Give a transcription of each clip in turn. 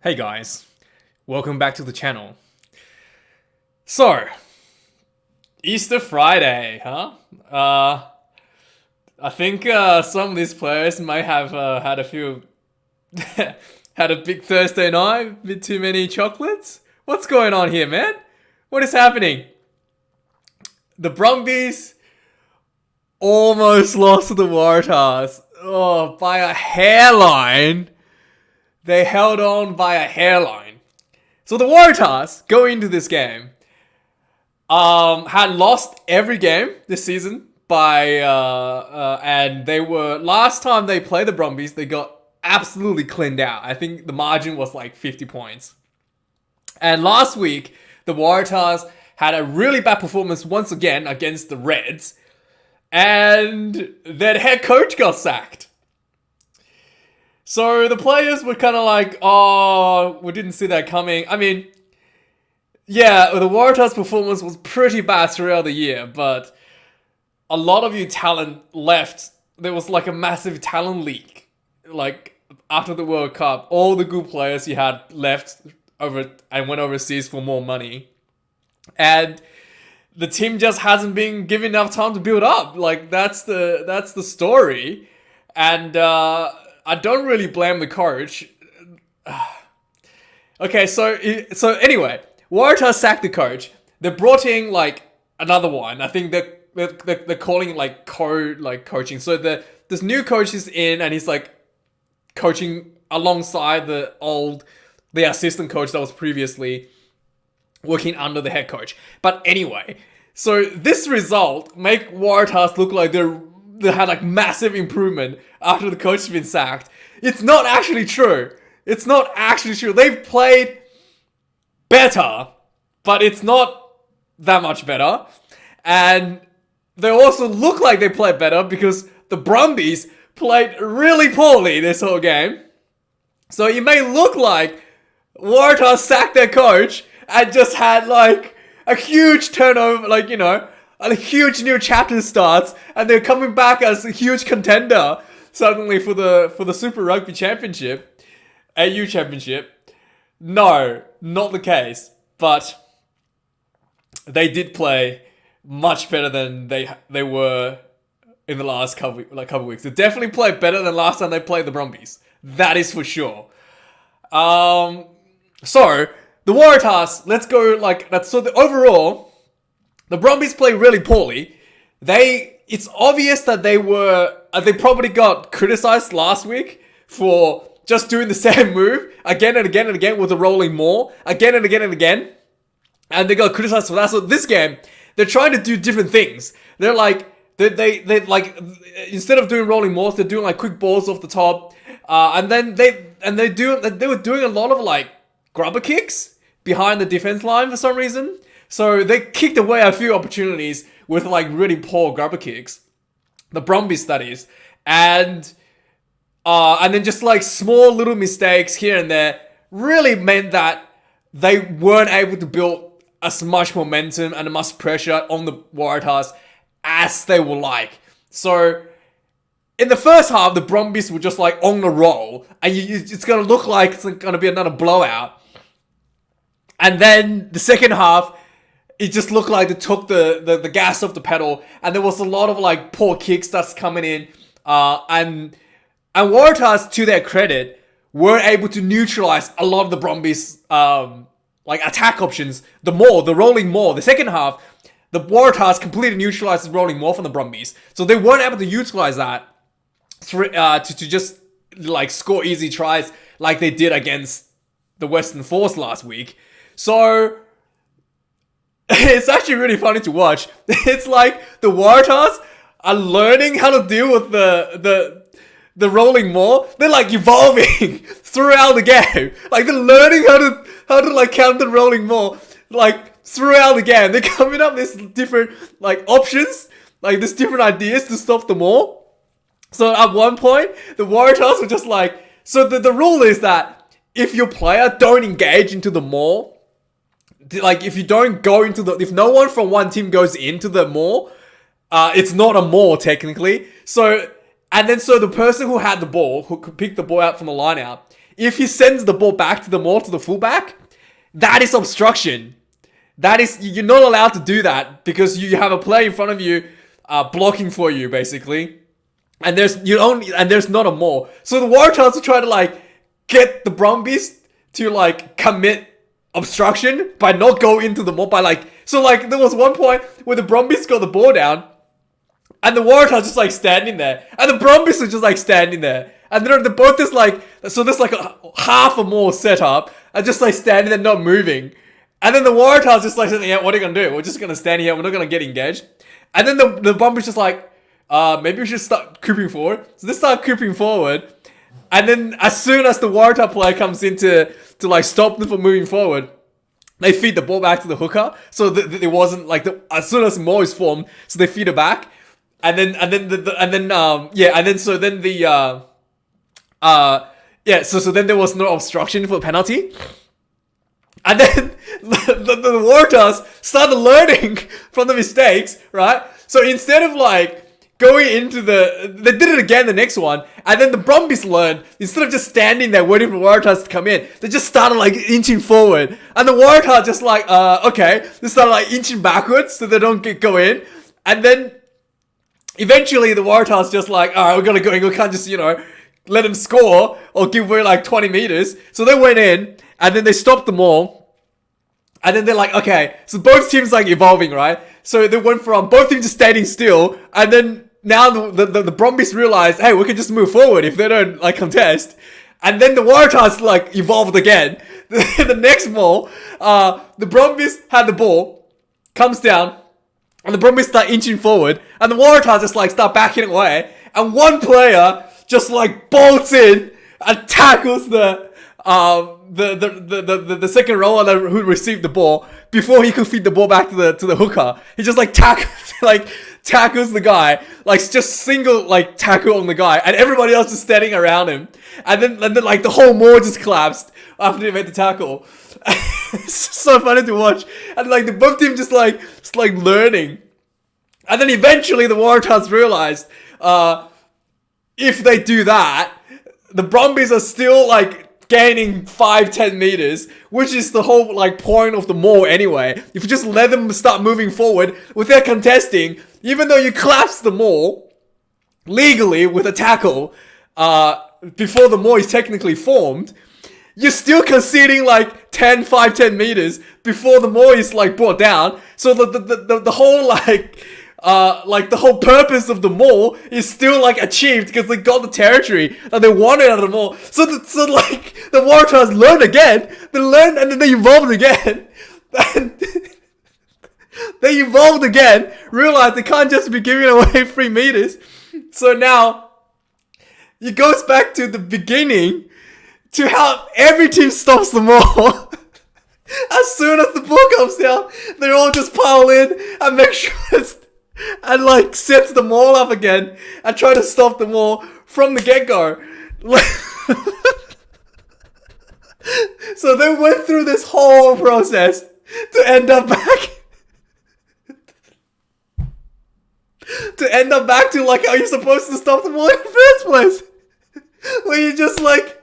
Hey guys, welcome back to the channel. So, Easter Friday, huh? I think some of these players may have had a few, had a big Thursday night, a bit too many chocolates. What's going on here, man? What is happening? The Brumbies almost lost to the Waratahs. Oh, by a hairline. They held on by a hairline. So the Waratahs, going into this game, had lost every game this season and they were, last time they played the Brumbies, they got absolutely cleaned out. I think the margin was like 50 points. And last week, the Waratahs had a really bad performance once again against the Reds, and their head coach got sacked. So the players were kind of like, oh, we didn't see that coming. I mean, yeah, the Waratahs' performance was pretty bad throughout the year, but a lot of you talent left. There was like a massive talent leak. Like, after the World Cup, all the good players you had left over and went overseas for more money. And the team just hasn't been given enough time to build up. Like, that's the story. And I don't really blame the coach. Okay, so anyway, Waratahs sacked the coach. They brought in like another one. I think they're calling it like coaching. So this new coach is in, and he's like coaching alongside the assistant coach that was previously working under the head coach. But anyway, so this result make Waratahs look like they had like massive improvement after the coach has been sacked. It's not actually true. It's not actually true. They've played better, but it's not that much better. And they also look like they played better because the Brumbies played really poorly this whole game. So it may look like Waratahs sacked their coach and just had like a huge turnover, like, you know, a huge new chapter starts, and they're coming back as a huge contender suddenly for the Super Rugby Championship, AU Championship. No, not the case. But they did play much better than they were in the last couple weeks. They definitely played better than last time they played the Brumbies. That is for sure. So the Waratahs, let's go like that. So overall, the Brumbies play really poorly. It's obvious that they probably got criticized last week for just doing the same move again and again and again with the rolling maul again and again and again. And they got criticized for that. So this game, they're trying to do different things. They're like, they like, instead of doing rolling mauls, they're doing like quick balls off the top. And then they were doing a lot of like grubber kicks behind the defense line for some reason. So they kicked away a few opportunities with like really poor grubber kicks. The Brumbies, that is. And then just like small little mistakes here and there really meant that they weren't able to build as much momentum and as much pressure on the Waratahs as they would like. So in the first half, the Brumbies were just like on the roll, and it's going to look like it's going to be another blowout. And then the second half, it just looked like they took the gas off the pedal, and there was a lot of like poor kicks that's coming in. And Waratahs, to their credit, were able to neutralize a lot of the Brumbies like attack options. The rolling maul. The second half, the Waratahs completely neutralized the rolling maul from the Brumbies, so they weren't able to utilize that to just like score easy tries like they did against the Western Force last week. So it's actually really funny to watch. It's like the Waratahs are learning how to deal with the rolling maul. They're like evolving throughout the game. Like they're learning how to like counter the rolling maul like throughout the game. They're coming up with these different like options, like there's different ideas to stop the maul. So at one point, the Waratahs were just like, so the rule is that if your player don't engage into the maul, like if you don't go into if no one from one team goes into the maul, it's not a maul technically. So And then so the person who had the ball, who could pick the ball out from the line out, if he sends the ball back to the maul, to the fullback, that is obstruction. That is, you're not allowed to do that because you have a player in front of you blocking for you, basically. And there's not a maul. So the Waratahs will try to like get the Brumbies to like commit obstruction by not go into the maul, by like, so like there was one point where the Brumbies got the ball down and the Waratahs just like standing there and the Brumbies are just like standing there. And they're both just like, so there's like a half a maul set up and just like standing there not moving. And then the Waratahs just like saying, yeah, what are you going to do? We're just going to stand here. We're not going to get engaged. And then the Brumbies just like, maybe we should start creeping forward. So they start creeping forward. And then as soon as the Waratah player comes in to like stop them from moving forward, they feed the ball back to the hooker. So that it wasn't like, as soon as the maul is formed, so they feed it back. And then so then there was no obstruction for the penalty. And then the Waratahs started learning from the mistakes, right? So instead of like going into they did it again the next one, and then the Brumbies learned, instead of just standing there waiting for Waratahs to come in, they just started like inching forward. And the Waratahs just like, okay, they started like inching backwards so they don't go in. And then eventually the Waratahs just like, alright, we're gonna go in, we can't just, let them score or give away like 20 meters. So they went in and then they stopped them all. And then they're like, okay, so both teams like evolving, right? So they went from both teams just standing still. And then now the Brumbies realized, hey, we can just move forward if they don't like contest. And then the Waratahs like evolved again. The next ball, the Brumbies had the ball, comes down, and the Brumbies start inching forward. And the Waratahs just like start backing away. And one player just like bolts in and tackles the second rower who received the ball before he could feed the ball back to the hooker. He just like tackles the guy, like just single like tackle on the guy, and everybody else is standing around him. And then like the whole maul just collapsed after he made the tackle. It's so funny to watch, and like the both teams just like learning. And then eventually the Waratahs realized, if they do that, the Brumbies are still like gaining 5-10 meters, which is the whole like point of the maul anyway. If you just let them start moving forward without contesting, even though you collapse the maul legally with a tackle before the maul is technically formed, you're still conceding like 5-10 meters before the maul is like brought down. So the whole the whole purpose of the maul is still like achieved because they got the territory that they wanted out of the maul. So the Waratahs learned again. They learned and then they evolved again. And they evolved again. Realized they can't just be giving away 3 meters. So now it goes back to the beginning to how every team stops the maul. As soon as the ball comes down, they all just pile in and make sure it's and like sets the maul up again and try to stop the maul from the get-go. So they went through this whole process to end up back to like how you're supposed to stop the maul in the first place, where you just like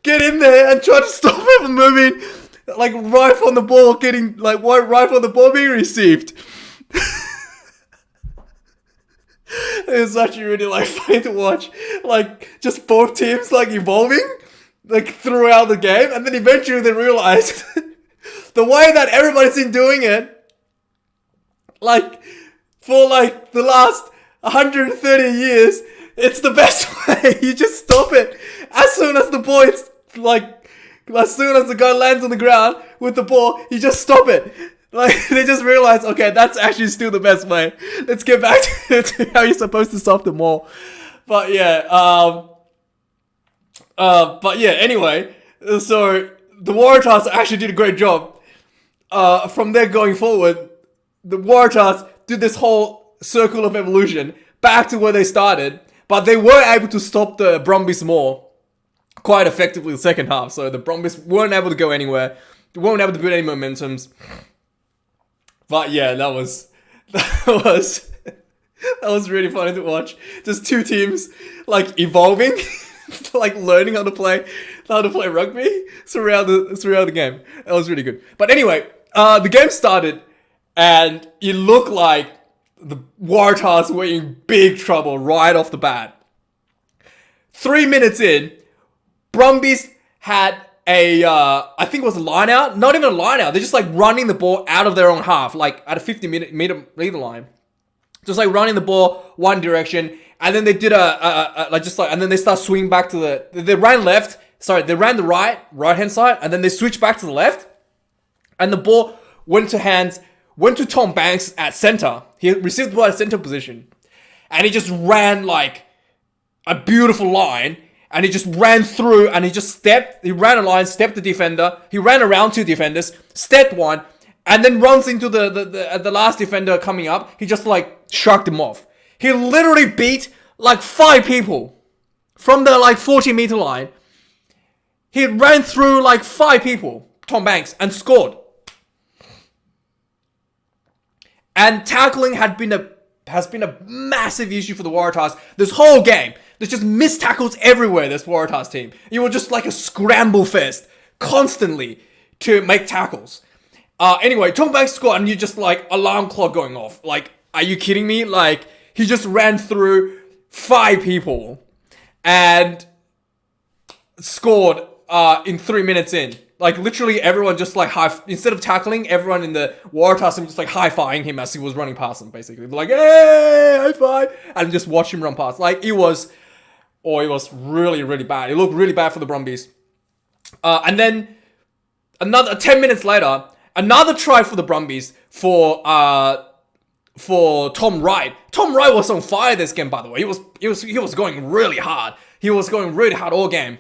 get in there and try to stop it from moving, like right from the ball getting like right from the ball being received. It's actually really like funny to watch, like just both teams like evolving like throughout the game, and then eventually they realized the way that everybody's been doing it, like for like the last 130 years, it's the best way. You just stop it as soon as the ball is like, as soon as the guy lands on the ground with the ball, you just stop it. Like, they just realized, okay, that's actually still the best way. Let's get back to how you're supposed to stop the maul. But yeah, anyway, so the Waratahs actually did a great job. From there going forward, the Waratahs did this whole circle of evolution back to where they started, but they were able to stop the Brumbies maul quite effectively in the second half. So the Brumbies weren't able to go anywhere. They weren't able to build any momentums. But yeah, that was That was really funny to watch. Just two teams like evolving, like learning how to play rugby throughout the game. That was really good. But anyway, the game started, and it looked like the Waratahs were in big trouble right off the bat. 3 minutes in, Brumbies had I think it was a line out. Not even a line out. They're just like running the ball out of their own half, like at a 50-meter line. Just like running the ball one direction, and then they did and then they start swinging back to they ran left. Sorry, they ran the right hand side, and then they switched back to the left, and the ball went to Tom Banks at center. He received the ball at center position, and he just ran like a beautiful line, and he just ran through, and he ran a line, stepped the defender, he ran around two defenders, stepped one, and then runs into the last defender coming up. He just like shrugged him off. He literally beat like 5 people from the like 40-meter line. He ran through like 5 people, Tom Banks, and scored. And tackling has been a massive issue for the Waratahs this whole game. There's just missed tackles everywhere, this Waratahs team. You were just like a scramble fest constantly to make tackles. Anyway, Tom Banks scored, and you just like alarm clock going off. Like, are you kidding me? Like, he just ran through 5 people and scored in 3 minutes in. Like, literally everyone just like instead of tackling, everyone in the Waratahs team just like high-fiving him as he was running past them, basically. They're like, hey, high five! And just watch him run past. Like, it was really, really bad. It looked really bad for the Brumbies. And then 10 minutes later, another try for the Brumbies for Tom Wright. Tom Wright was on fire this game, by the way. He was going really hard. He was going really hard all game.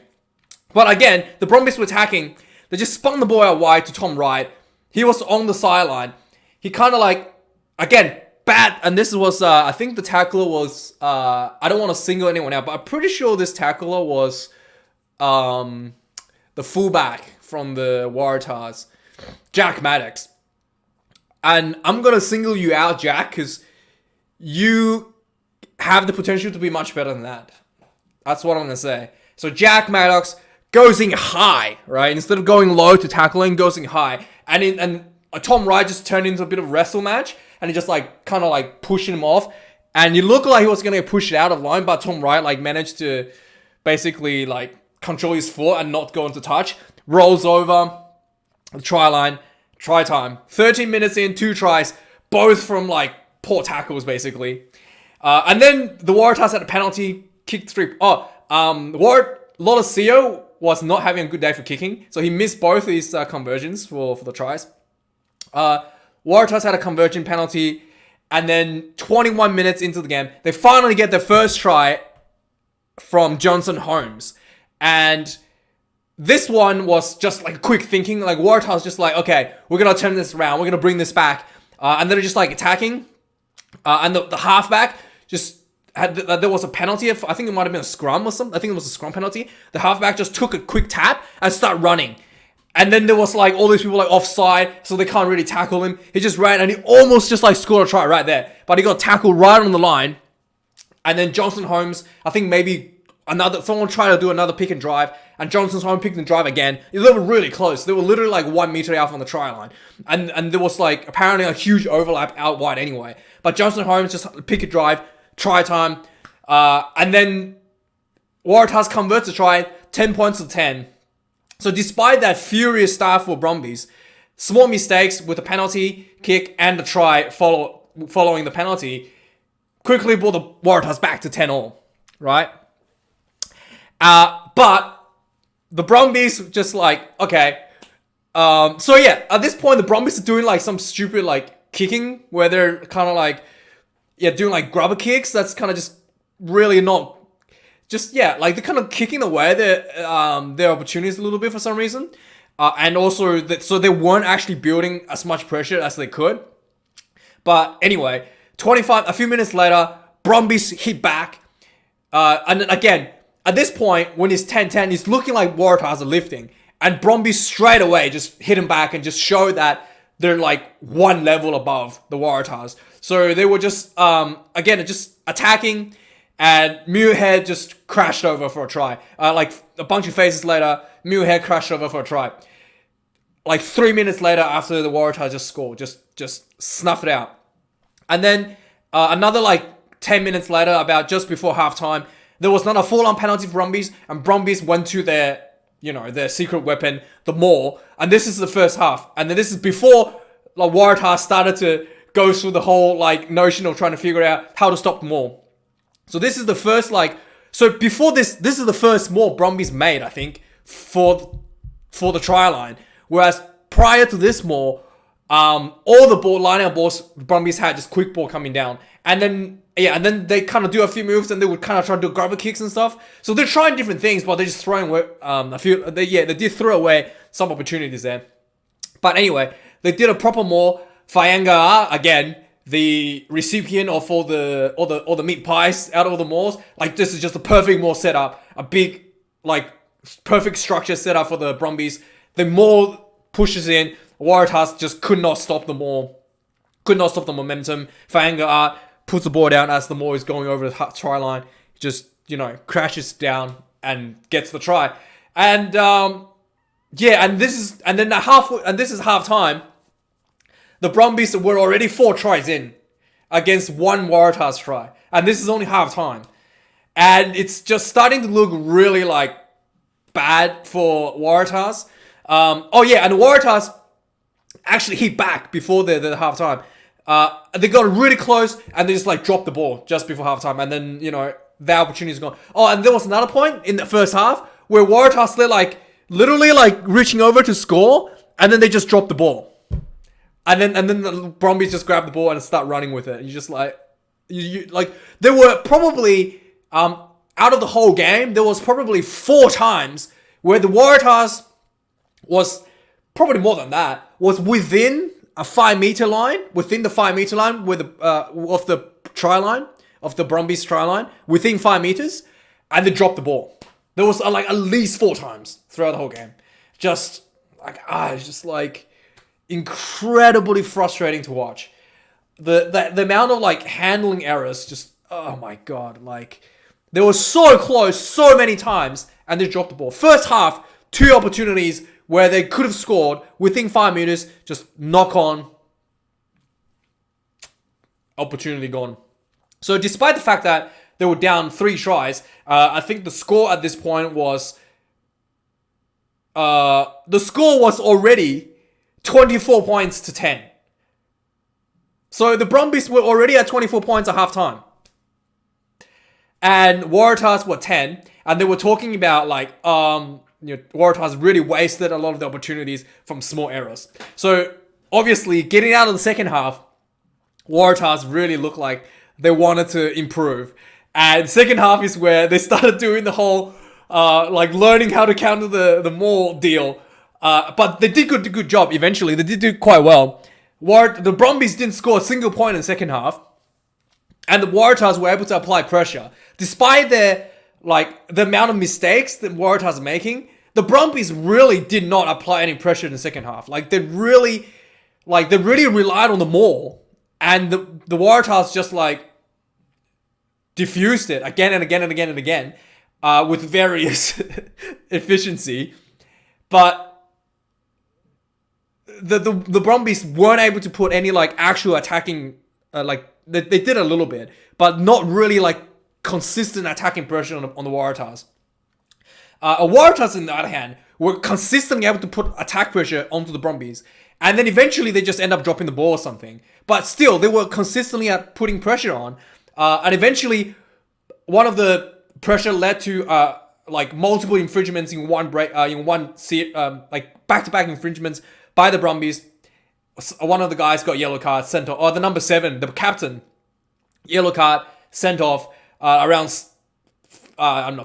But again, the Brumbies were attacking. They just spun the ball out wide to Tom Wright. He was on the sideline. He kind of like, again, bad. And this was, I think the tackler was, I don't want to single anyone out, but I'm pretty sure this tackler was the fullback from the Waratahs, Jack Maddox. And I'm going to single you out, Jack, because you have the potential to be much better than that. That's what I'm going to say. So Jack Maddox goes in high, right? Instead of going low to tackling, goes in high. And Tom Wright just turned into a bit of a wrestle match, and he just like kind of like pushing him off. And it looked like he was going to push it out of line, but Tom Wright like managed to basically like control his foot and not go into touch. Rolls over the try line. Try time. 13 minutes in, 2 tries, both from like poor tackles basically. And then the Waratahs had a penalty, kicked 3. Lotasio was not having a good day for kicking, so he missed both his conversions for the tries. Waratahs had a conversion penalty, and then 21 minutes into the game, they finally get their first try from Johnson Holmes. And this one was just like quick thinking. Like Waratahs just like, okay, we're going to turn this around. We're going to bring this back. And they're just like attacking. And the halfback just there was a penalty. I think it might have been a scrum or something. I think it was a scrum penalty. The halfback just took a quick tap and started running. And then there was like all these people like offside, so they can't really tackle him. He just ran and he almost just like scored a try right there. But he got tackled right on the line. And then Johnson Holmes, I think maybe someone tried to do another pick and drive, and Johnson Holmes picked and drive again. They were really close. They were literally like 1 meter out from the try line. And there was like apparently a huge overlap out wide anyway. But Johnson Holmes just pick and drive, try time. And then Waratahs converts a try, 10 points to 10. So despite that furious start for Brumbies, small mistakes with the penalty, kick, and the try following the penalty quickly brought the Waratahs back to 10-all, right? But the Brumbies just like, okay. So yeah, at this point, the Brumbies are doing like some stupid like kicking where they're kind of like, doing like grubber kicks. That's kind of just really not... Just, like, they're kind of kicking away their opportunities a little bit for some reason. And also, so they weren't actually building as much pressure as they could. But anyway, a few minutes later, Brumbies hit back. And then again, at this point, when it's 10-10, it's looking like Waratahs are lifting. And Brumbies straight away just hit him back and just show that they're like one level above the Waratahs. So they were just, again, just attacking, and Muirhead just crashed over for a try. Like a bunch of phases later, Muirhead crashed over for a try. Like 3 minutes later, after the Waratahs just scored, just snuff it out. And then another like 10 minutes later, about just before halftime, there was not a full-on penalty for Brumbies, and Brumbies went to their, their secret weapon, the maul. And this is the first half. And then this is before like Waratahs started to go through the whole like notion of trying to figure out how to stop the maul. So this is the first so before this is the first maul Brumbies made, I think, for the try line. Whereas prior to this maul, all the line-out balls Brumbies had just quick ball coming down. And then they kind of do a few moves, and they would kind of try to do grabber kicks and stuff. So they're trying different things, but they're just throwing away they did throw away some opportunities there. But anyway, they did a proper maul. Faenga, again, the recipient of all the meat pies out of all the mauls. Like, this is just a perfect maul setup. A big, like, perfect structure setup for the Brumbies. The maul pushes in. Waratahs just could not stop the maul. Could not stop the momentum. Faenga puts the ball down as the maul is going over the try line. Just, crashes down and gets the try. And, this is half time. The Brumbies were already 4 tries in against 1 Waratahs try. And this is only half time. And it's just starting to look really, like, bad for Waratahs. And the Waratahs actually hit back before the half time. They got really close, and they just, like, dropped the ball just before half time. And then, the opportunity is gone. Oh, and there was another point in the first half where Waratahs, they're, like, literally, like, reaching over to score, and then they just dropped the ball. And then the Brumbies just grab the ball and start running with it. You just like, there were probably, out of the whole game, there was probably 4 times where the Waratahs was, probably more than that, was within a 5-meter line, within the 5-meter line with of the try line, of the Brumbies try line, within 5 meters, and they dropped the ball. There was like at least 4 times throughout the whole game. Just like, it's just like, incredibly frustrating to watch. The amount of like handling errors, just, oh my god, like they were so close so many times and they dropped the ball. First half, 2 opportunities where they could have scored within 5 meters, just knock on, opportunity gone. So despite the fact that they were down 3 tries, I think the score at this point was already 24 points to 10. So the Brumbies were already at 24 points at halftime. And Waratahs were 10. And they were talking about like, Waratahs really wasted a lot of the opportunities from small errors. So obviously getting out of the second half, Waratahs really looked like they wanted to improve. And second half is where they started doing the whole, learning how to counter the maul deal. But they did a good job eventually. They did do quite well. The Brumbies didn't score a single point in the second half. And the Waratahs were able to apply pressure. Despite the amount of mistakes that Waratahs are making, the Brumbies really did not apply any pressure in the second half. They really relied on the maul. And the Waratahs just diffused it again and again and again and again with various efficiency. But the Brumbies weren't able to put any actual attacking they did a little bit, but not really consistent attacking pressure on the Waratahs. Waratahs, on the other hand, were consistently able to put attack pressure onto the Brumbies, and then eventually they just end up dropping the ball or something. But still, they were consistently at putting pressure on, and eventually, one of the pressure led to multiple infringements in one break, back-to-back infringements by the Brumbies. One of the guys got yellow card sent off. Oh, the number 7, the captain, yellow card sent off around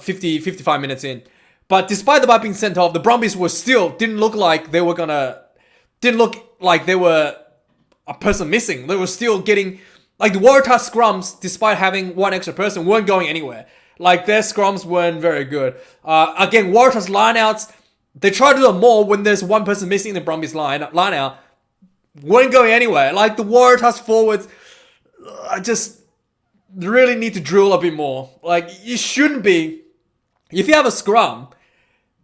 55 minutes in. But despite the ball being sent off, the Brumbies didn't look like they were a person missing. They were still getting the Waratahs scrums, despite having 1 extra person, weren't going anywhere. Their scrums weren't very good. Again, Waratahs lineouts, they try to do it more when there's 1 person missing in the Brumbies lineout. Weren't going anywhere. The Waratahs forwards, I just really need to drill a bit more. Like, you shouldn't be. If you have a scrum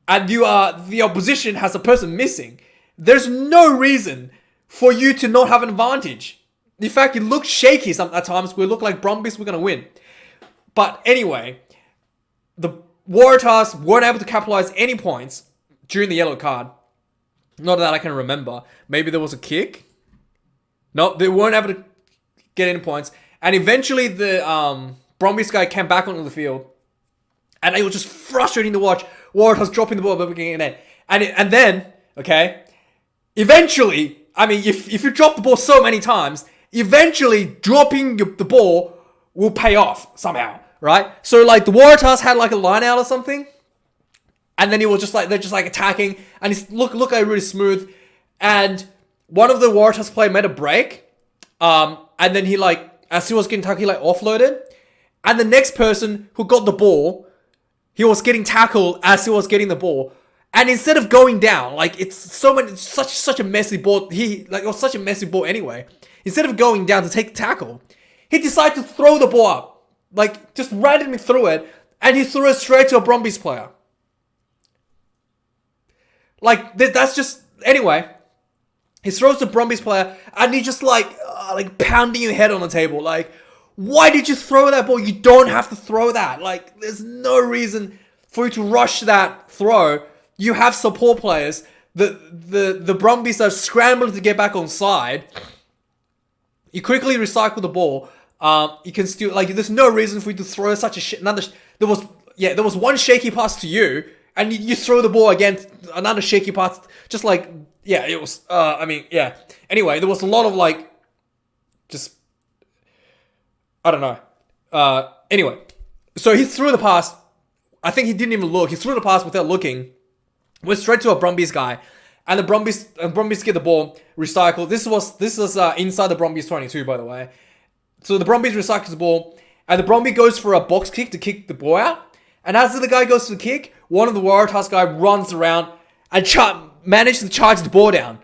and the opposition has a person missing, there's no reason for you to not have an advantage. In fact, it looks shaky at times. We look like Brumbies, we're going to win. But anyway, the Waratahs weren't able to capitalize any points during the yellow card. Not that I can remember. Maybe there was a kick. No, they weren't able to get any points. And eventually the Brumbies guy came back onto the field. And it was just frustrating to watch. Waratahs dropping the ball at the beginning. And then, okay, eventually, I mean, if you drop the ball so many times, eventually dropping the ball will pay off somehow, right? So like the Waratahs had like a line out or something. And then he was just like, they're just like attacking. And he's look like really smooth. And one of the Waratahs players made a break. And then he like, as he was getting tackled, he like offloaded. And the next person who got the ball, he was getting tackled as he was getting the ball. And instead of going down, like it's such a messy ball. It was such a messy ball anyway. Instead of going down to take the tackle, he decided to throw the ball up. Like just randomly threw it. And he threw it straight to a Brumbies player. Like that's just, anyway. He throws the Brumbies player and he just like pounding your head on the table. Like, why did you throw that ball? You don't have to throw that. Like, there's no reason for you to rush that throw. You have support players. The Brumbies are scrambling to get back on side. You quickly recycle the ball. You can still, like, there's no reason for you to throw such a shit. There was one shaky pass to you, and you throw the ball again, another shaky pass, just like, yeah, it was, yeah. Anyway, there was a lot of, like, just, I don't know. Anyway, so he threw the pass. I think he didn't even look. He threw the pass without looking. Went straight to a Brumbies guy. And the Brumbies get the ball, recycle. This was inside the Brumbies 22, by the way. So the Brumbies recycles the ball. And the Brumbie goes for a box kick to kick the ball out. And as the guy goes to the kick, one of the Waratahs guy runs around and managed to charge the ball down.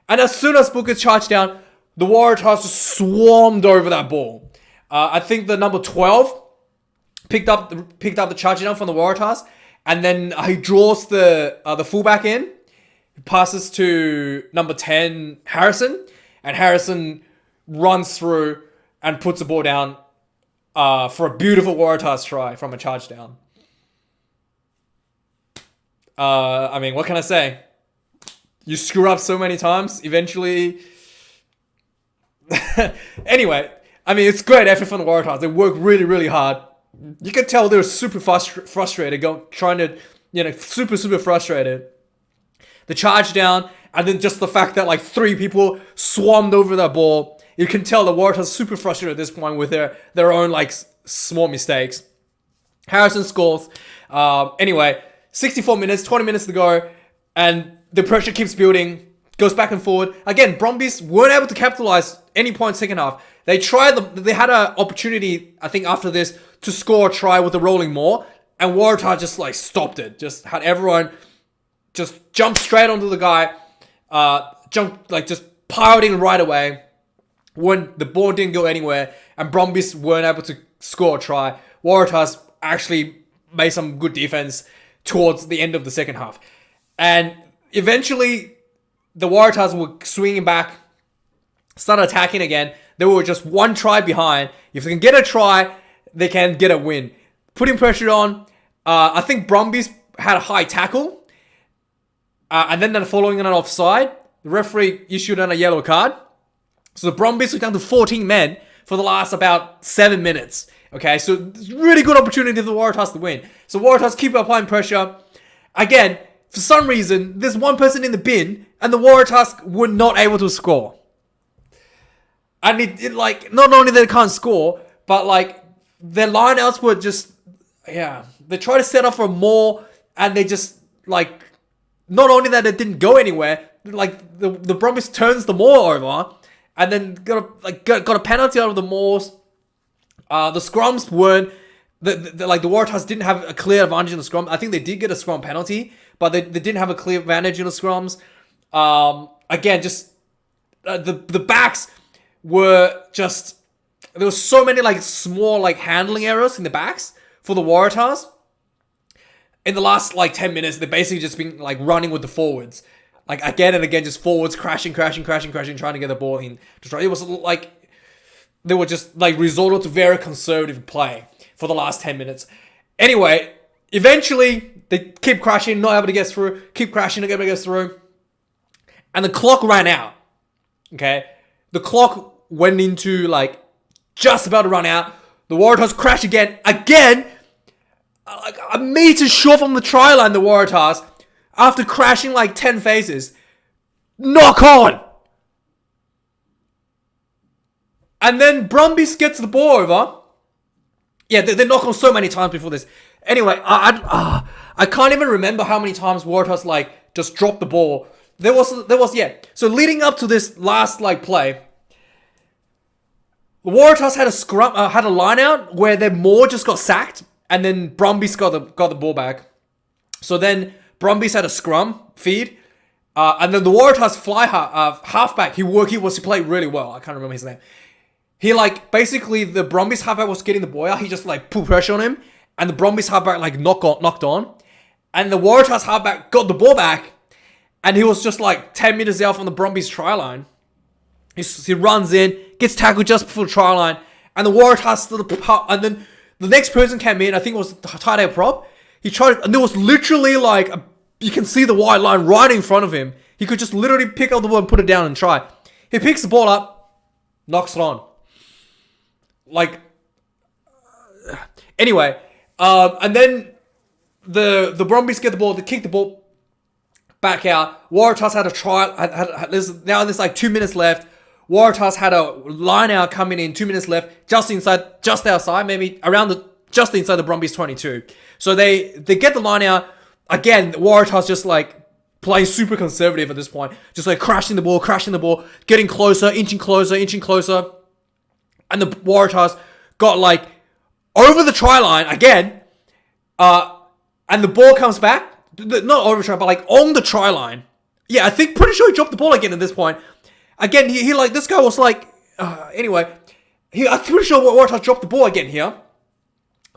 And as soon as Booker charged down, the Waratahs just swarmed over that ball. I think the number 12 picked up the charge down from the Waratahs, and then he draws the fullback in, passes to number 10 Harrison, and Harrison runs through and puts the ball down for a beautiful Waratahs try from a charge down. I mean, what can I say? You screw up so many times, eventually. Anyway, I mean, it's great effort from the Waratahs. They work really, really hard. You can tell they're super frustrated, trying to, super frustrated. The charge down, and then just the fact that like 3 people swarmed over that ball. You can tell the Waratahs super frustrated at this point with their own like small mistakes. Harrison scores. Anyway, 64 minutes, 20 minutes to go, and the pressure keeps building, goes back and forward. Again, Brumbies weren't able to capitalize any point second half. They had an opportunity, I think, after this to score a try with the rolling maul, and Waratah just like stopped it. Just had everyone just jump straight onto the guy, just piled in right away when the ball didn't go anywhere, and Brumbies weren't able to score a try. Waratahs actually made some good defense towards the end of the second half. And eventually, the Waratahs were swinging back, started attacking again. They were just one try behind. If they can get a try, they can get a win. Putting pressure on. I think Brumbies had a high tackle. And then following an offside, the referee issued a yellow card. So the Brumbies were down to 14 men for the last about 7 minutes. Okay, so really good opportunity for the Waratahs to win. So Waratahs keep applying pressure. Again, for some reason, there's one person in the bin, and the Waratahs were not able to score. And it like, not only they can't score, but like, their lineouts were just, they tried to set up for more, and they just, like, not only that it didn't go anywhere, like, the Brumbies turns the maul over, and then got a penalty out of the mauls. The scrums weren't, the Waratahs didn't have a clear advantage in the scrum. I think they did get a scrum penalty, but they didn't have a clear advantage in the scrums. Again, just the backs were just, there was so many like small like handling errors in the backs for the Waratahs. In the last like 10 minutes, they've basically just been like running with the forwards. Like again and again, just forwards crashing, trying to get the ball in. It was like they were just like resorted to very conservative play for the last 10 minutes. Anyway, eventually they keep crashing, not able to get through, keep crashing, not able to get through. And the clock ran out. Okay? The clock went into like just about to run out. The Waratahs crash again, like a meter short from the try line, the Waratahs, after crashing like 10 phases, knock on. And then Brumbies gets the ball over. Yeah, they knock on so many times before this. Anyway, I can't even remember how many times Waratahs like just dropped the ball. There was yeah. So leading up to this last like play, the Waratahs had a scrum, had a line out where their Moore just got sacked, and then Brumbies got the ball back. So then Brumbies had a scrum feed, and then the Waratahs fly halfback. He played really well. I can't remember his name. He like basically the Brumbies halfback was getting the ball out. He just like put pressure on him, and the Brumbies halfback like knocked on, and the Waratahs halfback got the ball back, and he was just like 10 meters out from the Brumbies try line. He runs in, gets tackled just before the try line, and the Waratahs still and then the next person came in. I think it was the tight end prop. He tried, and there was literally like you can see the white line right in front of him. He could just literally pick up the ball and put it down and try. He picks the ball up, knocks it on. Like, anyway, and then the Brumbies get the ball, they kick the ball back out. Waratahs had a try. There's like 2 minutes left. Waratahs had a line out coming in, 2 minutes left, just outside, maybe just inside the Brumbies 22. So they get the line out. Again, Waratahs just like playing super conservative at this point. Just like crashing the ball, getting closer, inching closer. And the Waratahs got like over the try line again. And the ball comes back. Not over the try, but like on the try line. Yeah, pretty sure he dropped the ball again at this point. Again, he like, this guy was like, anyway, I'm pretty sure Waratahs dropped the ball again here.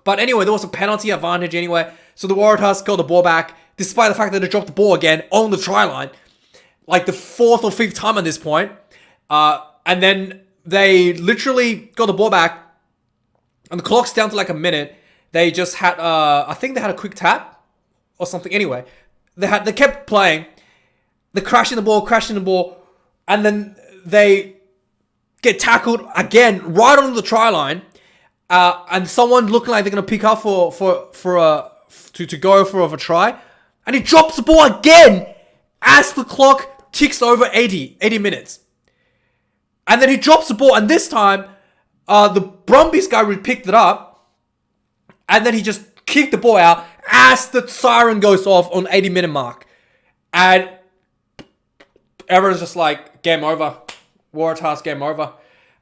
But anyway, there was a penalty advantage anyway. So the Waratahs got the ball back, despite the fact that they dropped the ball again on the try line. Like the 4th or 5th time at this point. And then they literally got the ball back. And the clock's down to like a minute. They just had, I think they had a quick tap or something. Anyway, they kept playing. They're crashing the ball. And then they get tackled again right on the try line. And someone looking like they're going to pick up to go for a try. And he drops the ball again as the clock ticks over 80 minutes. And then he drops the ball. And this time, the Brumbies guy picked it up. And then he just kicked the ball out as the siren goes off on 80-minute mark. And everyone's just like, game over. Waratahs, game over.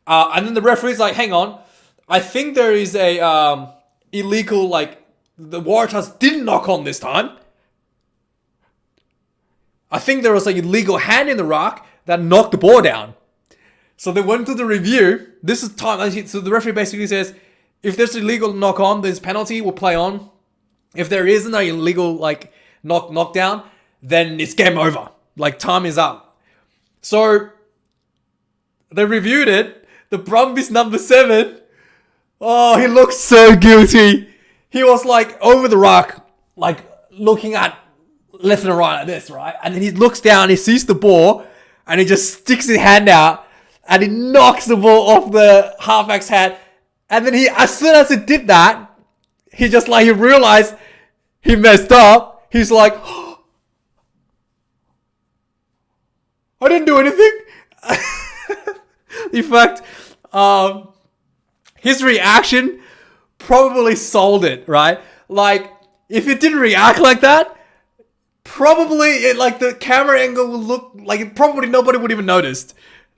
And then the referee's like, hang on. I think there is a illegal, like, the Waratahs didn't knock on this time. I think there was an illegal hand in the rock that knocked the ball down. So they went to the review. This is time. So the referee basically says, if there's an illegal knock on, there's penalty, we'll play on. If there isn't an illegal, like, knockdown, then it's game over. Like, time is up. So they reviewed it. The Brumbies number 7. Oh, he looked so guilty. He was like over the rock, like looking at left and right like this, right? And then he looks down, he sees the ball, and he just sticks his hand out, and he knocks the ball off the halfback's head. And then as soon as he did that, he realized he messed up. He's like, oh, I didn't do anything. In fact, his reaction probably sold it, right? Like, if it didn't react like that, probably the camera angle would look like probably nobody would even notice.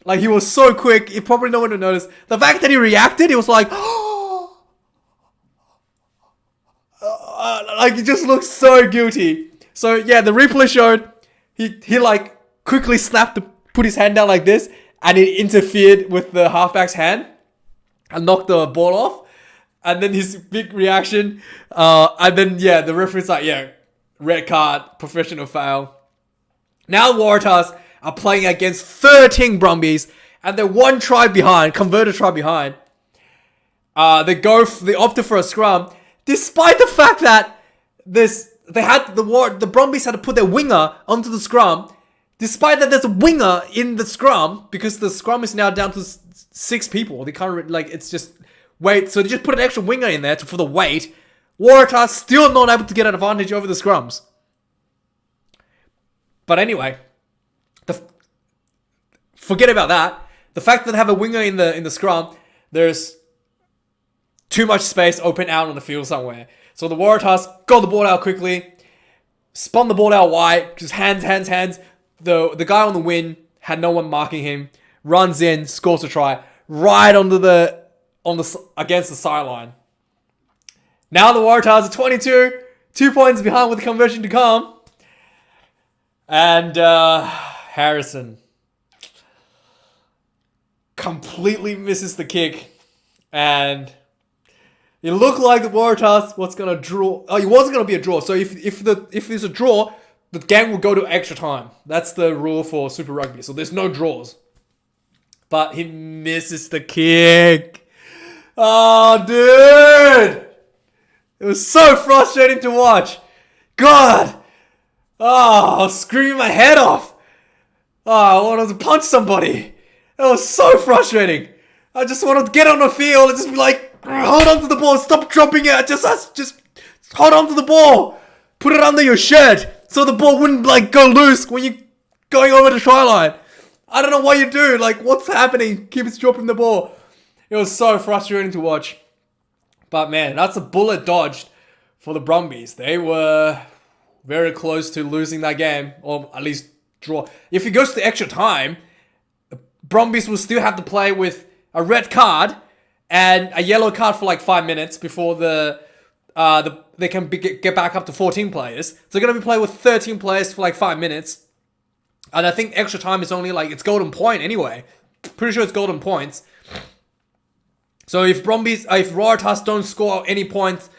Like, he was so quick, it probably no one would notice. The fact that he reacted, he was like, oh, like, he just looked so guilty. So yeah, the replay showed he like quickly put his hand down like this, and it interfered with the halfback's hand. and knocked the ball off. And then his big reaction. And then, the referee's like, red card, professional foul. Now Waratahs are playing against 13 Brumbies, and they're one try behind, converted try behind. They opted for a scrum, despite the fact that the Brumbies had to put their winger onto the scrum, despite that there's a winger in the scrum, because the scrum is now down to 6 people. They can't, it's just weight. So they just put an extra winger in there for the weight. Waratahs still not able to get an advantage over the scrums. But anyway, forget about that. The fact that they have a winger in the scrum, there's too much space open out on the field somewhere. So the Waratahs got the ball out quickly, spun the ball out wide, just hands. The guy on the wing had no one marking him, runs in, scores a try right against the sideline. Now the Waratahs are 22, 2 points behind with the conversion to come. And Harrison completely misses the kick, and it looked like the Waratahs was gonna draw. Oh, it wasn't gonna be a draw. So if there's a draw, the game will go to extra time. That's the rule for Super Rugby. So there's no draws. But he misses the kick. Oh, dude! It was so frustrating to watch. God! Oh, I was screaming my head off. Oh, I wanted to punch somebody. It was so frustrating. I just wanted to get on the field and just be like, hold on to the ball, stop dropping it. Just hold on to the ball. Put it under your shirt so the ball wouldn't go loose when you're going over the try line. I don't know what you do. What's happening? Keeps dropping the ball. It was so frustrating to watch. But man, that's a bullet dodged for the Brumbies. They were very close to losing that game, or at least draw. If it goes to extra time, the Brumbies will still have to play with a red card and a yellow card for 5 minutes before they can get back up to 14 players. So they're going to be playing with 13 players for 5 minutes. And I think extra time is only it's golden point anyway. Pretty sure it's golden points. So if Waratahs don't score any points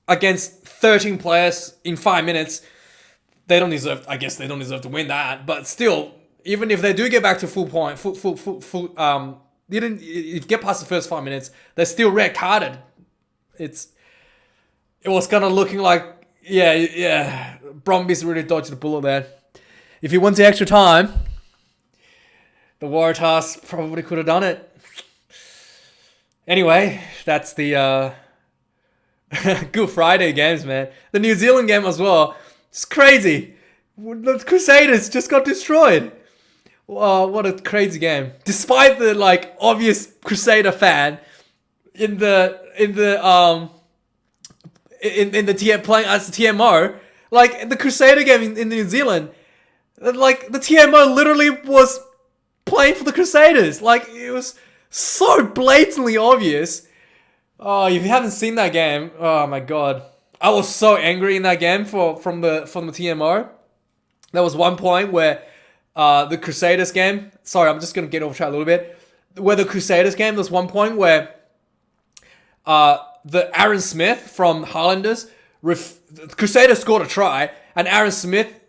against 13 players in 5 minutes, they don't deserve to win that. But still, even if they do get back to full point, if get past the first 5 minutes, they're still red carded. It was kind of looking like, Brumbies really dodged the bullet there. If he went to extra time, the Waratahs probably could have done it. Anyway, that's the Good Friday games, man. The New Zealand game as well. It's crazy. The Crusaders just got destroyed. What a crazy game. Despite the obvious Crusader fan in the TM playing as the TMO, the Crusader game in New Zealand, the TMO literally was playing for the Crusaders. It was so blatantly obvious. Oh, if you haven't seen that game, oh my god. I was so angry in that game from the TMO. There was one point where the Crusaders game, sorry, I'm just going to get off track a little bit. Where the Crusaders game, there's one point where the Aaron Smith from Highlanders, the Crusaders scored a try, and Aaron Smith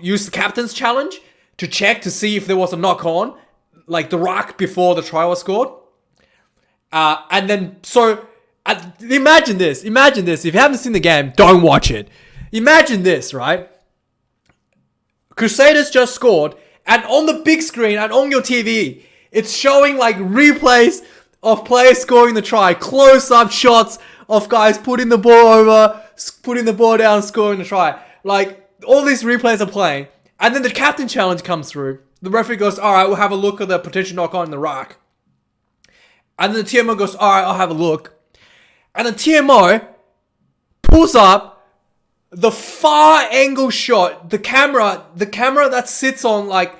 used the captain's challenge to check to see if there was a knock on, the ruck before the try was scored. And then, imagine this. If you haven't seen the game, don't watch it. Imagine this, right? Crusaders just scored, and on the big screen and on your TV, it's showing replays of players scoring the try, close-up shots of guys putting the ball over, putting the ball down, scoring the try. All these replays are playing, and then the captain challenge comes through. The referee goes, all right, we'll have a look at the potential knock-on in the ruck. And then the TMO goes, all right, I'll have a look. And the TMO pulls up the far angle shot, the camera that sits on the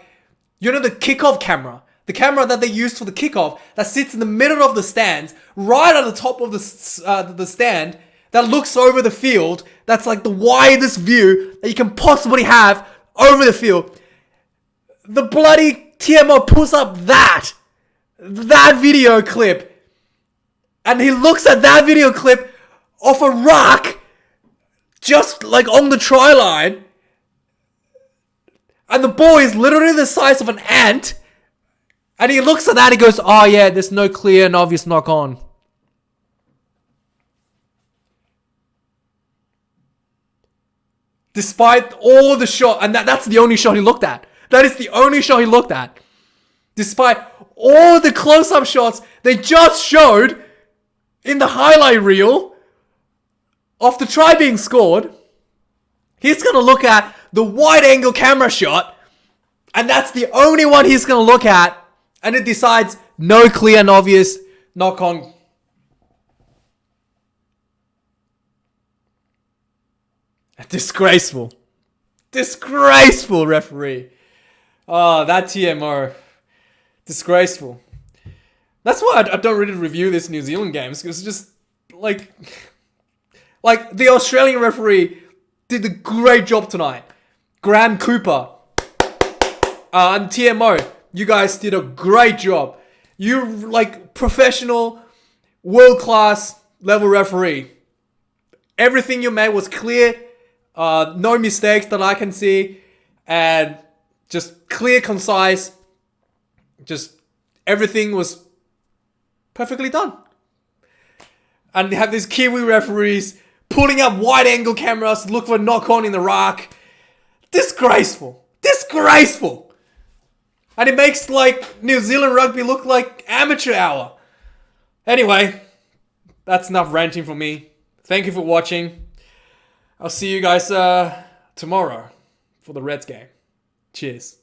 kickoff camera. The camera that they use for the kickoff that sits in the middle of the stands, right at the top of the stand, that looks over the field. That's the widest view that you can possibly have over the field. The bloody TMO pulls up that that video clip, and he looks at that video clip of a ruck just like on the try line, and the ball is literally the size of an ant, and he looks at that and he goes, oh yeah, there's no clear and obvious knock on. Despite all the shot, and that's the only shot he looked at. That is the only shot he looked at. Despite all the close-up shots they just showed in the highlight reel of the try being scored, he's going to look at the wide-angle camera shot, and that's the only one he's going to look at, and it decides no clear and obvious knock-on. Disgraceful. Disgraceful referee. Oh, that TMO. Disgraceful. That's why I don't really review this New Zealand games, because it's just like the Australian referee did a great job tonight. Graham Cooper and TMO, you guys did a great job. You're like professional, world-class level referee. Everything you made was clear. No mistakes that I can see, and just clear, concise. Just everything was perfectly done. And they have these Kiwi referees pulling up wide angle cameras to look for a knock on in the ruck. Disgraceful. Disgraceful. And it makes like New Zealand rugby look like amateur hour. Anyway, that's enough ranting from me. Thank you for watching. I'll see you guys tomorrow for the Reds game. Cheers.